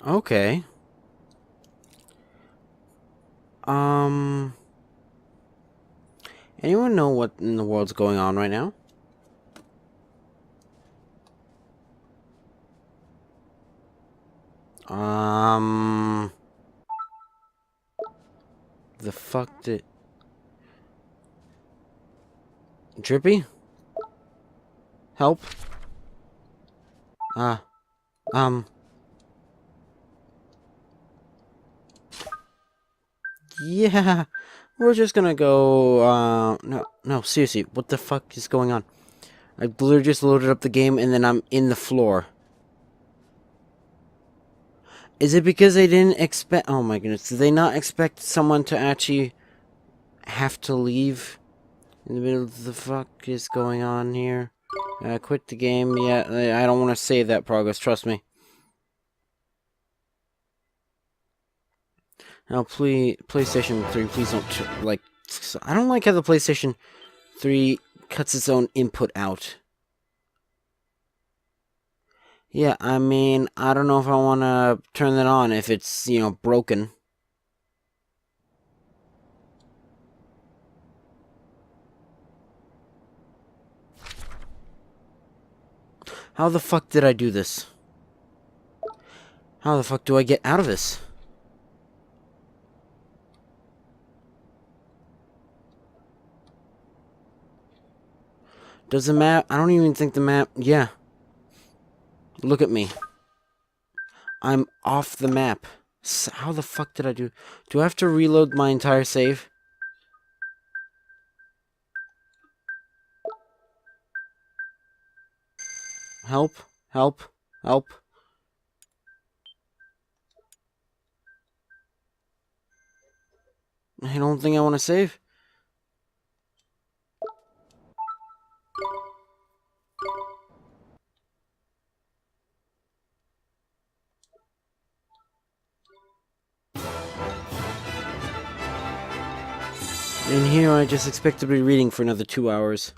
Okay. Anyone know what in the world's going on right now? The fuck did... Drippy? Help? Uh, um... Yeah, we're just gonna go, no, seriously, what the fuck is going on? I literally just loaded up the game and then I'm in the floor. Is it because they didn't expect... Oh my goodness, did they not expect someone to actually have to leave in the middle of the fuck is going on here? Quit the game, yeah, I don't want to save that progress, trust me. Now, please, PlayStation 3, please don't, like... I don't like how the PlayStation 3 cuts its own input out. Yeah, I mean, I don't know if I want to turn that on if it's, you know, broken. How the fuck did I do this? How the fuck do I get out of this? Does the map... I don't even think the map... Yeah. Look at me. I'm off the map. How the fuck did I do... Do I have to reload my entire save? Help. Help. Help. I don't think I want to save. And here I just expect to be reading for another 2 hours.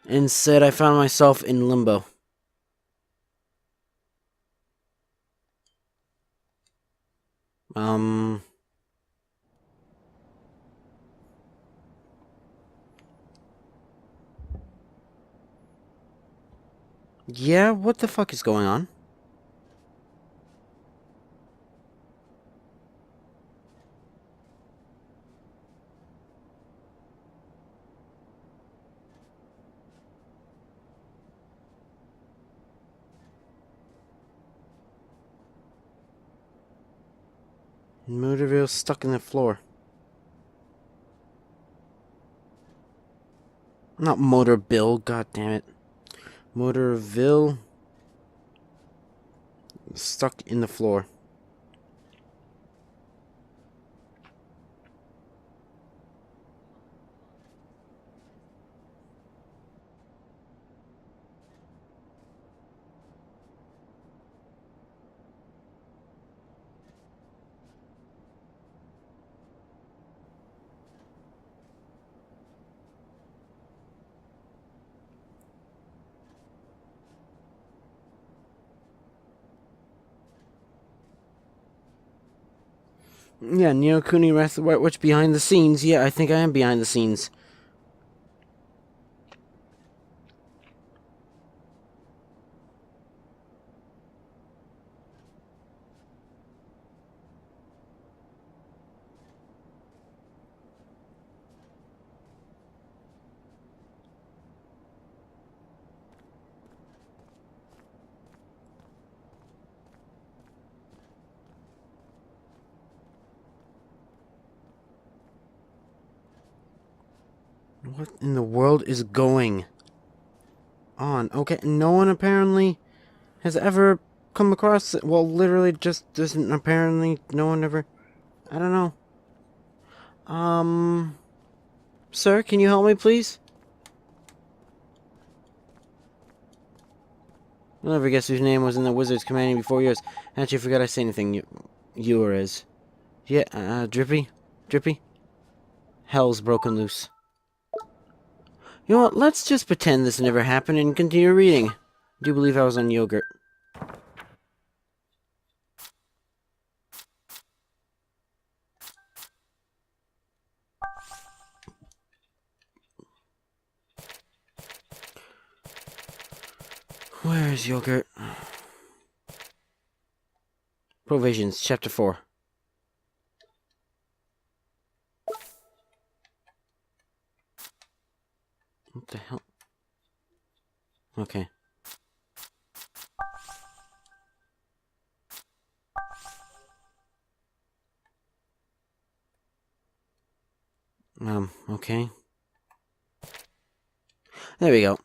Instead, I found myself in limbo. Yeah, what the fuck is going on? Motorville stuck in the floor. Not Motorbill, god damn it. Motorville stuck in the floor. Yeah, Neo Kuni Wrath of the White Witch behind the scenes. Yeah, I think I am behind the scenes. What in the world is going on? Okay, no one apparently has ever come across it. Well, literally just doesn't apparently. No one ever. I don't know. Sir, can you help me, please? I'll never guess whose name was in the wizard's commanding before yours. Actually, I forgot I say anything. You or is. Yeah, Drippy? Drippy? Hell's broken loose. You know what, let's just pretend this never happened and continue reading. I do believe I was on yogurt. Where is yogurt? Provisions, Chapter 4. What the hell? Okay. Okay. There we go.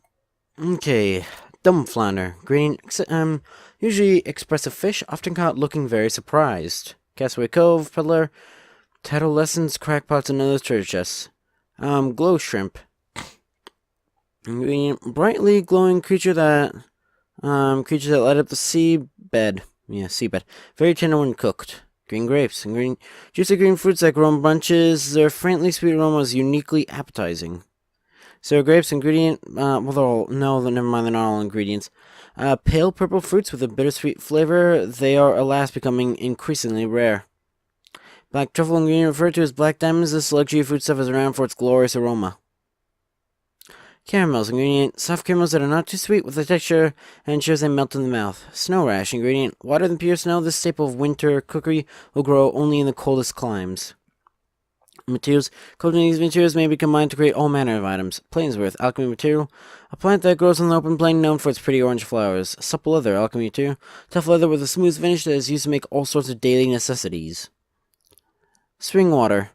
Okay. Dumb flounder. Green, usually expressive fish, often caught looking very surprised. Castaway Cove, peddler, tattle lessons, crackpots, and other treasure chests. Glow shrimp. Ingredient, brightly glowing creature that light up the seabed. Yeah, seabed. Very tender when cooked. Green grapes and green juicy green fruits that grow in bunches. Their faintly sweet aroma is uniquely appetizing. So grapes ingredient, well, never mind, they're not all ingredients. Pale purple fruits with a bittersweet flavor. They are, alas, becoming increasingly rare. Black truffle ingredient referred to as black diamonds. This luxury foodstuff is around for its glorious aroma. Caramels ingredient, soft caramels that are not too sweet with a texture and ensures they melt in the mouth. Snow rash ingredient, water than pure snow. This staple of winter cookery will grow only in the coldest climes. Materials. Coating these materials may be combined to create all manner of items. Plainsworth, alchemy material. A plant that grows on the open plain known for its pretty orange flowers. Supple leather, alchemy material. Tough leather with a smooth finish that is used to make all sorts of daily necessities. Spring water.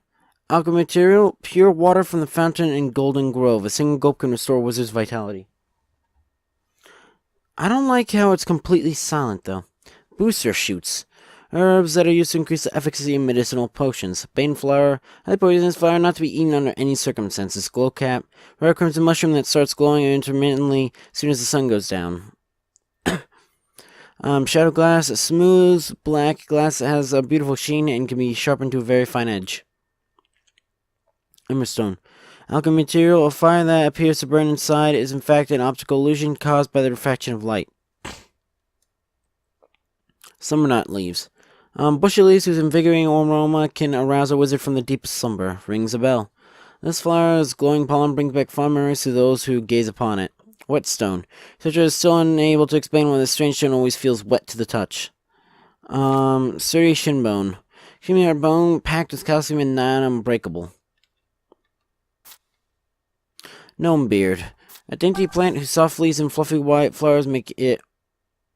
Alchemy material. Pure water from the fountain in Golden Grove. A single gulp can restore a wizard's vitality. I don't like how it's completely silent, though. Booster shoots. Herbs that are used to increase the efficacy of medicinal potions. Bane flower. Highly poisonous flower not to be eaten under any circumstances. Glow cap. Rare crimson mushroom that starts glowing intermittently as soon as the sun goes down. Shadow glass. A smooth black glass that has a beautiful sheen and can be sharpened to a very fine edge. Emberstone. Alchemy material. A fire that appears to burn inside is in fact an optical illusion caused by the refraction of light. Summer nut leaves. Bushy leaves whose invigorating aroma can arouse a wizard from the deepest slumber. Rings a bell. This flower's glowing pollen brings back fond memories to those who gaze upon it. Whetstone. Researcher is still unable to explain why this strange stone always feels wet to the touch. Sturdy shinbone. Extremely hard bone packed with calcium and non-unbreakable. Gnome beard. A dainty plant whose soft leaves and fluffy white flowers make it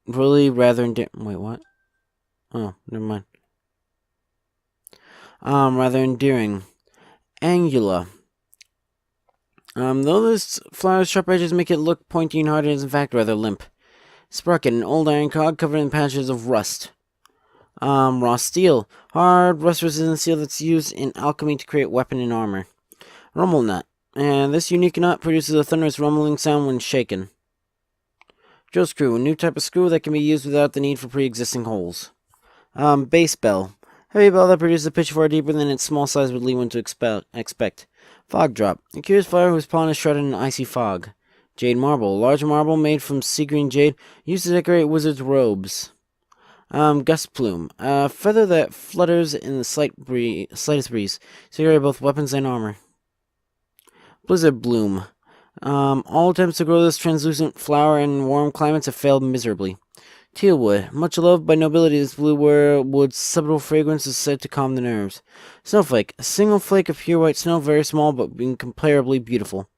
really rather endearing. Wait, what? Oh, never mind. Rather endearing. Angula. Though this flower's sharp edges make it look pointy and hard, it is in fact rather limp. Sprocket, an old iron cog covered in patches of rust. Raw steel. Hard, rust-resistant steel that's used in alchemy to create weapon and armor. Rumble nut. And this unique nut produces a thunderous rumbling sound when shaken. Drill screw, a new type of screw that can be used without the need for pre-existing holes. Base bell. Heavy bell that produces a pitch far deeper than its small size would lead one to expect. Fog drop. A curious flower whose pollen is shrouded in icy fog. Jade marble. A large marble made from sea green jade used to decorate wizards' robes. Gust plume. A feather that flutters in the slightest breeze to decorate both weapons and armor. Blizzard bloom. All attempts to grow this translucent flower in warm climates have failed miserably. Teal wood. Much loved by nobility, this blue wood's subtle fragrance is said to calm the nerves. Snowflake. A single flake of pure white snow, very small but incomparably beautiful.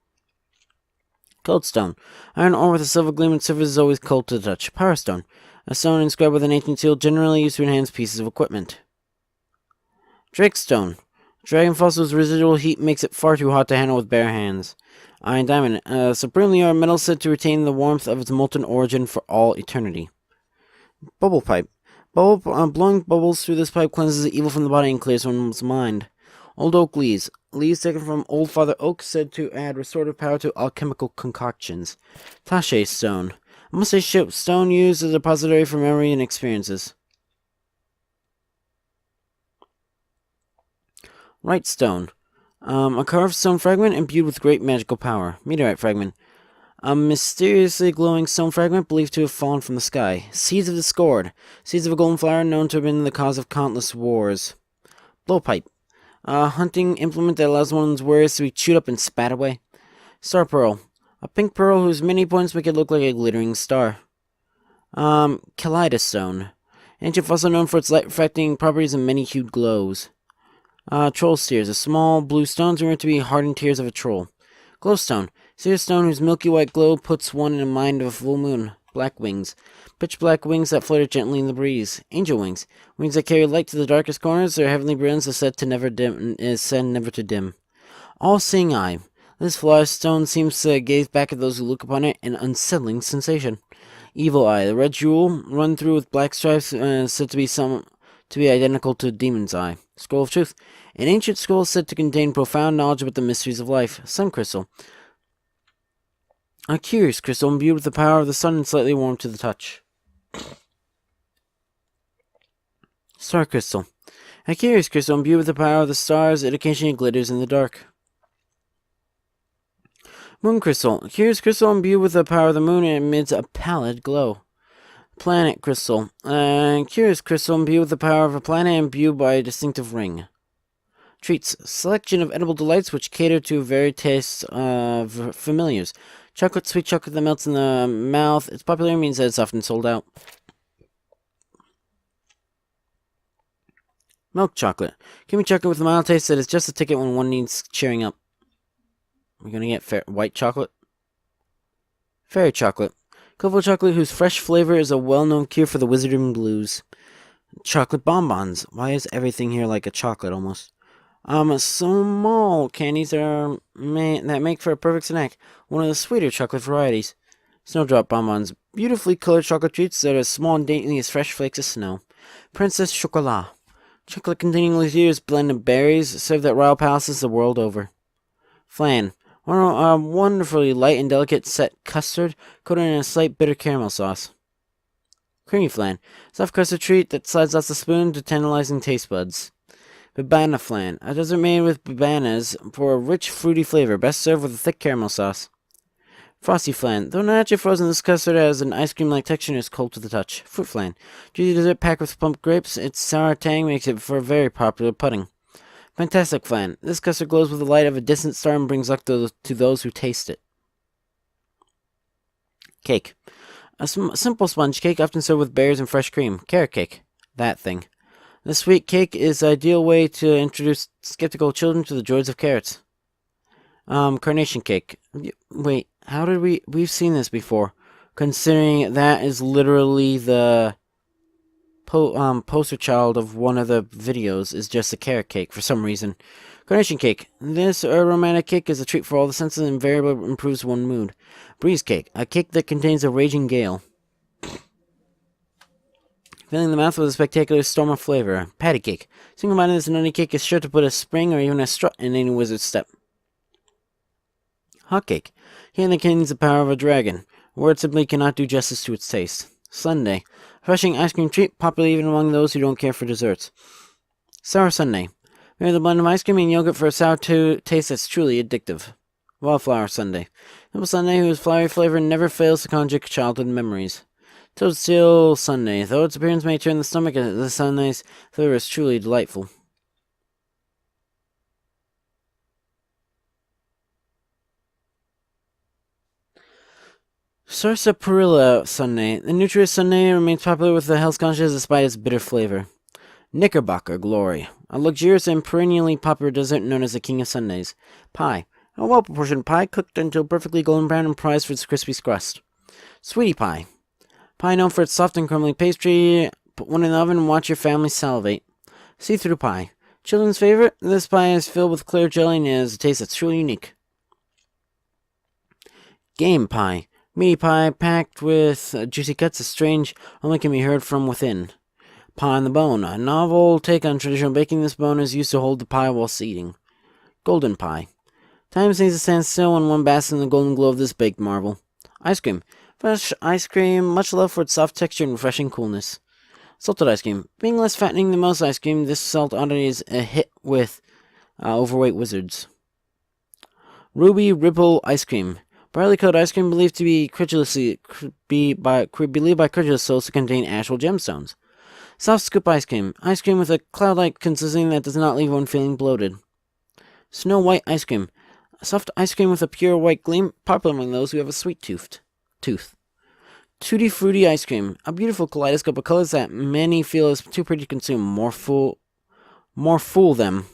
Coldstone. Iron ore with a silver gleam and surface is always cold to the touch. Power stone. A stone inscribed with an ancient seal generally used to enhance pieces of equipment. Drakestone. Dragon fossil's residual heat makes it far too hot to handle with bare hands. Iron diamond. A supremely hard metal said to retain the warmth of its molten origin for all eternity. Bubble pipe. Blowing bubbles through this pipe cleanses the evil from the body and clears one's mind. Old oak leaves. Leaves taken from old Father Oak said to add restorative power to alchemical concoctions. Tache stone. A mustache-shaped stone used as a repository for memory and experiences. Right stone. A carved stone fragment imbued with great magical power. Meteorite fragment. A mysteriously glowing stone fragment believed to have fallen from the sky. Seeds of discord. Seeds of a golden flower known to have been the cause of countless wars. Blowpipe. A hunting implement that allows one's wares to be chewed up and spat away. Star pearl. A pink pearl whose many points make it look like a glittering star. Kaleidostone. Ancient fossil known for its light-refracting properties and many-hued glows. Troll tears. A small blue stone rumored to be hardened tears of a troll. Glowstone. Seer stone whose milky white glow puts one in mind of a full moon. Black wings. Pitch black wings that flutter gently in the breeze. Angel wings. Wings that carry light to the darkest corners. Their heavenly brilliance is said never to dim. All-seeing eye. This flower stone seems to gaze back at those who look upon it, an unsettling sensation. Evil eye. The red jewel, run through with black stripes, said to be identical to demon's eye. Scroll of truth. An ancient scroll said to contain profound knowledge about the mysteries of life. Sun crystal. A curious crystal imbued with the power of the sun and slightly warm to the touch. Star crystal. A curious crystal imbued with the power of the stars, it occasionally glitters in the dark. Moon crystal. A curious crystal imbued with the power of the moon and emits a pallid glow. Planet crystal. A curious crystal imbued with the power of a planet imbued by a distinctive ring. Treats. Selection of edible delights which cater to varied tastes of familiars. Chocolate, sweet chocolate that melts in the mouth. Its popularity means that it's often sold out. Milk chocolate. Give me chocolate with a mild taste that is just a ticket when one needs cheering up. We're gonna get white chocolate. Fairy chocolate. Cocoa chocolate whose fresh flavor is a well-known cure for the wizarding blues. Chocolate bonbons. Why is everything here like a chocolate almost? Small candies that make for a perfect snack. One of the sweeter chocolate varieties. Snowdrop bonbons. Beautifully colored chocolate treats that are as small and dainty as fresh flakes of snow. Princess Chocolat. Chocolate containing luxurious blend of berries served at royal palaces the world over. Flan. A wonderfully light and delicate set custard coated in a slight bitter caramel sauce. Creamy flan. Soft custard treat that slides off the spoon to tantalizing taste buds. Babana flan. A dessert made with babanas for a rich, fruity flavor, best served with a thick caramel sauce. Frosty flan. Though not actually frozen, this custard has an ice cream-like texture and is cold to the touch. Fruit flan. Juicy dessert packed with plump grapes. Its sour tang makes it for a very popular pudding. Fantastic flan. This custard glows with the light of a distant star and brings luck to those who taste it. Cake. A simple sponge cake often served with berries and fresh cream. Carrot cake. That thing. This sweet cake is the ideal way to introduce skeptical children to the joys of carrots. Carnation cake. Wait, how did we've seen this before, considering that is literally the poster child of one of the videos is just a carrot cake for some reason. Carnation cake. This aromatic cake is a treat for all the senses and invariably improves one's mood. Breeze cake. A cake that contains a raging gale. Filling the mouth with a spectacular storm of flavor. Patty cake. Single-mindedness nutty cake is sure to put a spring or even a strut in any wizard's step. Hot cake. Here that contains the power of a dragon. A word simply cannot do justice to its taste. Sundae. A refreshing ice cream treat, popular even among those who don't care for desserts. Sour sundae. Made with a blend of ice cream and yogurt for a sour taste that's truly addictive. Wildflower sundae. Simple sundae whose flowery flavor never fails to conjure childhood memories. Toadstool sundae. Though its appearance may turn the stomach, the sundae's flavor is truly delightful. Sarsaparilla sundae. The nutritious sundae remains popular with the health conscious despite its bitter flavor. Knickerbocker glory. A luxurious and perennially popular dessert known as the king of sundaes. Pie. A well-proportioned pie cooked until perfectly golden brown and prized for its crispy crust. Sweetie pie. Pie known for its soft and crumbly pastry. Put one in the oven and watch your family salivate. See-through pie. Children's favorite. This pie is filled with clear jelly and has a taste that's truly unique. Game pie. Meaty pie packed with juicy cuts is strange, only can be heard from within. Pie on the bone. A novel take on traditional baking. This bone is used to hold the pie whilst eating. Golden pie. Time seems to stand still when one basks in the golden glow of this baked marvel. Ice cream. Fresh ice cream, much loved for its soft texture and refreshing coolness. Salted ice cream. Being less fattening than most ice cream, this salt oddity is a hit with overweight wizards. Ruby Ripple ice cream. Barley coated ice cream believed to be believed by credulous souls to contain actual gemstones. Soft scoop ice cream. Ice cream with a cloud-like consistency that does not leave one feeling bloated. Snow white ice cream. Soft ice cream with a pure white gleam, popular among those who have a sweet tooth. Tutti fruity ice cream. A beautiful kaleidoscope of colors that many feel is too pretty to consume. More fool them.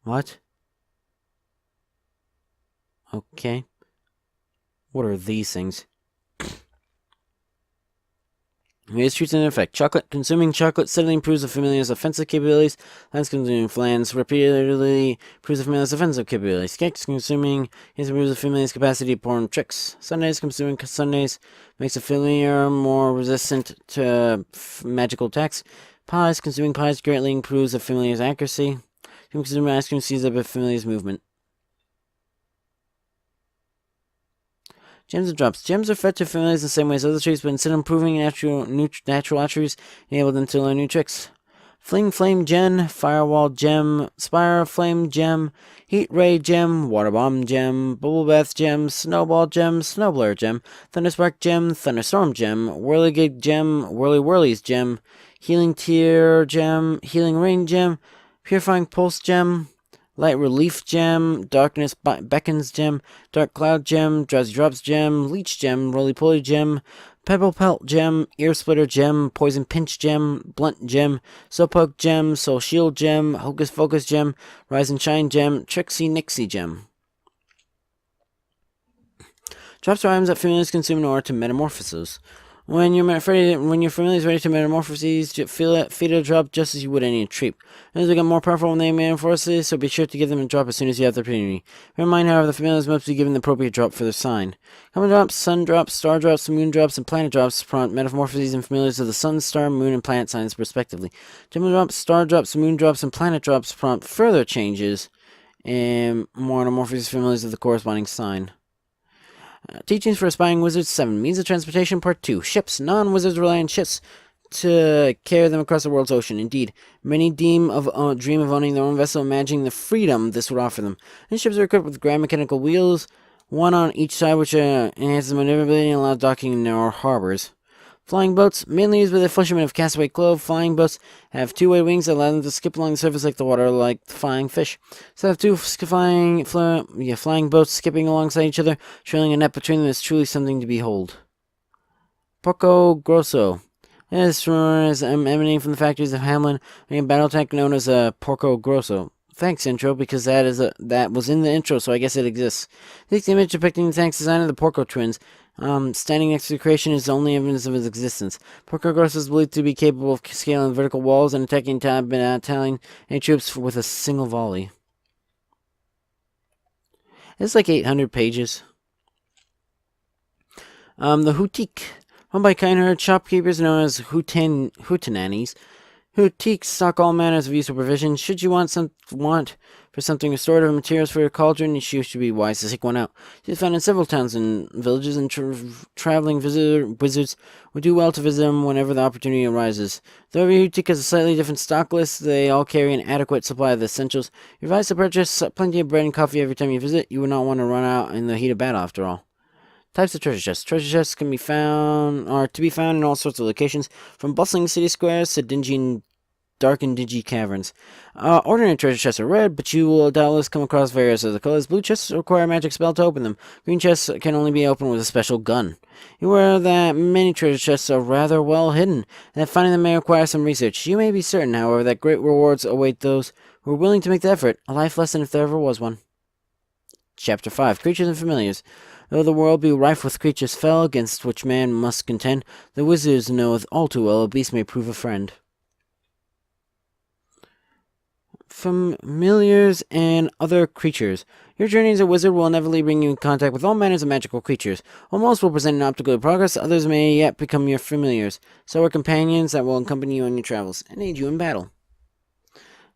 What? Okay. What are these things? Here's truth and effect. Consuming chocolate steadily improves the familiar's offensive capabilities. Lands consuming flans repeatedly improves the familiar's offensive capabilities. Cakes consuming improves the familiar's capacity to perform tricks. Sundays consuming Sundays makes the familiar more resistant to magical attacks. Pies consuming pies greatly improves the familiar's accuracy. Consuming ice cream sees up the familiar's movement. Gems and drops. Gems are fed to familiars in the same way as other trees, but instead of improving natural attributes, enable them to learn new tricks. Fling Flame Gem, Firewall Gem, Spire Flame Gem, Heat Ray Gem, Water Bomb Gem, Bubble Bath Gem, Snowball Gem, Snowblur Gem, Thunderspark Gem, Thunderstorm Gem, Whirligig Gem, Whirly Whirlies Gem, Healing Tear Gem, Healing Rain Gem, Purifying Pulse Gem, Light Relief Gem, Darkness Beckons Gem, Dark Cloud Gem, Drowsy Drops Gem, Leech Gem, Roly Poly Gem, Pebble Pelt Gem, Ear Splitter Gem, Poison Pinch Gem, Blunt Gem, Slowpoke Gem, Soul Shield Gem, Hocus Focus Gem, Rise and Shine Gem, Trixie Nixie Gem. Drops are items that familiars consume in order to metamorphose. When your familiar is ready to metamorphose, feed it a drop just as you would any treat. As they become more powerful when they metamorphose, so be sure to give them a drop as soon as you have the opportunity. Bear in mind, however, the familiars must be given the appropriate drop for their sign. Common drops, sun drops, star drops, moon drops, and planet drops prompt metamorphoses and familiars of the sun, star, moon, and planet signs respectively. Gem drops, star drops, moon drops, and planet drops prompt further changes and more metamorphoses familiars of the corresponding sign. Teachings for Aspiring Wizards 7. Means of Transportation Part 2. Ships. Non-wizards rely on ships to carry them across the world's ocean. Indeed, many dream of owning their own vessel, imagining the freedom this would offer them. These ships are equipped with grand mechanical wheels, one on each side, which enhances maneuverability and allows docking in narrow harbors. Flying boats, mainly used by the fishermen of Castaway Cove. Flying boats have two-way wings that allow them to skip along the surface like the water, like flying fish. So have two flying boats skipping alongside each other, trailing a net between them is truly something to behold. Porco Grosso. This is emanating from the factories of Hamlin, a battle tank known as a Porco Grosso. Thanks, intro, because that was in the intro, so I guess it exists. This image depicting the tank's design of the Porco twins. Standing next to the creation is the only evidence of its existence. Porco Grosso is believed to be capable of scaling vertical walls and attacking Italian troops with a single volley. It's like 800 pages. The Houtique. Run by kind-hearted shopkeepers known as Hootenannies. Houtiques stock all manners of useful provisions. Should you want for something restorative materials for your cauldron, you should be wise to seek one out. It is found in several towns and villages, and traveling wizards would do well to visit them whenever the opportunity arises. Though every Houtique has a slightly different stock list, they all carry an adequate supply of the essentials. You're advised to purchase plenty of bread and coffee every time you visit. You would not want to run out in the heat of battle, after all. Types of treasure chests. Treasure chests can be found in all sorts of locations, from bustling city squares to dark and dingy caverns. Ordinary treasure chests are red, but you will doubtless come across various other colors. Blue chests require a magic spell to open them. Green chests can only be opened with a special gun. You are aware that many treasure chests are rather well hidden, and that finding them may require some research. You may be certain, however, that great rewards await those who are willing to make the effort. A life lesson if there ever was one. Chapter 5. Creatures and Familiars. Though the world be rife with creatures fell, against which man must contend, the wizards knoweth all too well a beast may prove a friend. Familiars and other creatures. Your journey as a wizard will inevitably bring you in contact with all manners of magical creatures. While most will present an optical progress, others may yet become your familiars. So are companions that will accompany you on your travels and aid you in battle.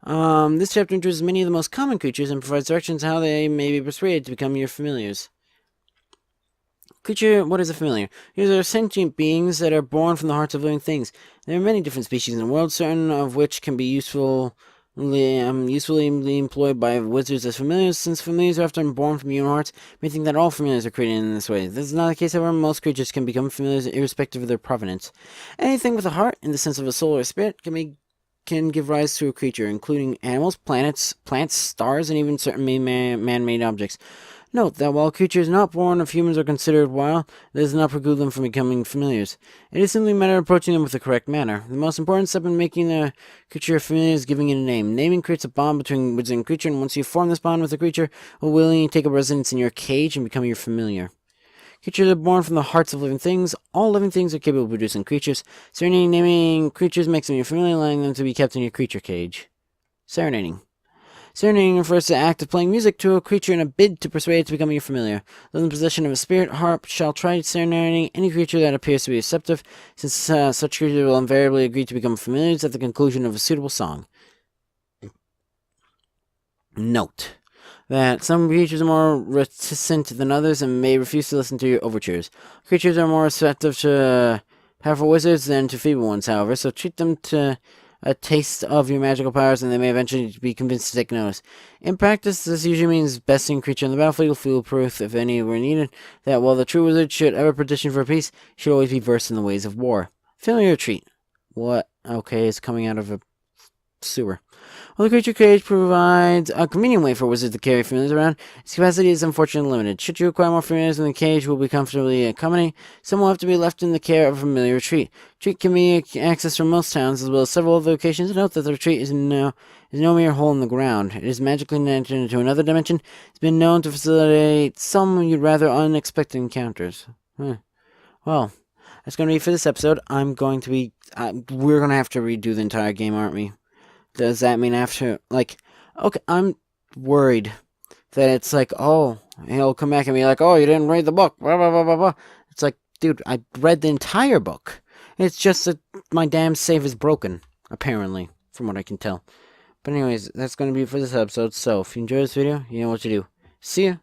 This chapter introduces many of the most common creatures and provides directions how they may be persuaded to become your familiars. Creature, what is a familiar? These are sentient beings that are born from the hearts of living things. There are many different species in the world, certain of which can be useful usefully employed by wizards as familiars, since familiars are often born from human hearts. We think that all familiars are created in this way. This is not the case, however. Most creatures can become familiars irrespective of their provenance. Anything with a heart, in the sense of a soul or spirit, can give rise to a creature, including animals, plants, stars, and even certain man-made objects. Note that while creatures not born of humans are considered wild, that does not preclude them from becoming familiars. It is simply a matter of approaching them with the correct manner. The most important step in making a creature familiar is giving it a name. Naming creates a bond between wizard and creature, and once you form this bond with the creature, it will willingly take up residence in your cage and become your familiar. Creatures are born from the hearts of living things. All living things are capable of producing creatures. Serenading naming creatures makes them your familiar, allowing them to be kept in your creature cage. Serenading. Serenading refers to the act of playing music to a creature in a bid to persuade it to become your familiar. Those in possession of a spirit harp shall try serenading any creature that appears to be receptive, since such creatures will invariably agree to become familiars at the conclusion of a suitable song. Note that some creatures are more reticent than others and may refuse to listen to your overtures. Creatures are more receptive to powerful wizards than to feeble ones, however, so treat them to a taste of your magical powers and they may eventually be convinced to take notice. In practice, this usually means besting a creature on the battlefield, foolproof if any were needed, that while the true wizard should ever petition for peace, he should always be versed in the ways of war. Familiar treat. What? Okay, is coming out of a sewer. While the creature cage provides a convenient way for wizards to carry familiars around, its capacity is unfortunately limited. Should you acquire more familiars than the cage will be comfortably accommodating, some will have to be left in the care of a familiar retreat. Retreat can be accessed from most towns, as well as several other locations. Note that the retreat is no mere hole in the ground. It is magically entered into another dimension. It's been known to facilitate some rather unexpected encounters. Well, that's going to be it for this episode. We're going to have to redo the entire game, aren't we? Does that mean after, okay, I'm worried that it's like, oh, he'll come back and be like, oh, you didn't read the book, blah, blah, blah, blah, blah. It's like, dude, I read the entire book. It's just that my damn save is broken, apparently, from what I can tell. But anyways, that's going to be it for this episode, so if you enjoyed this video, you know what to do. See ya!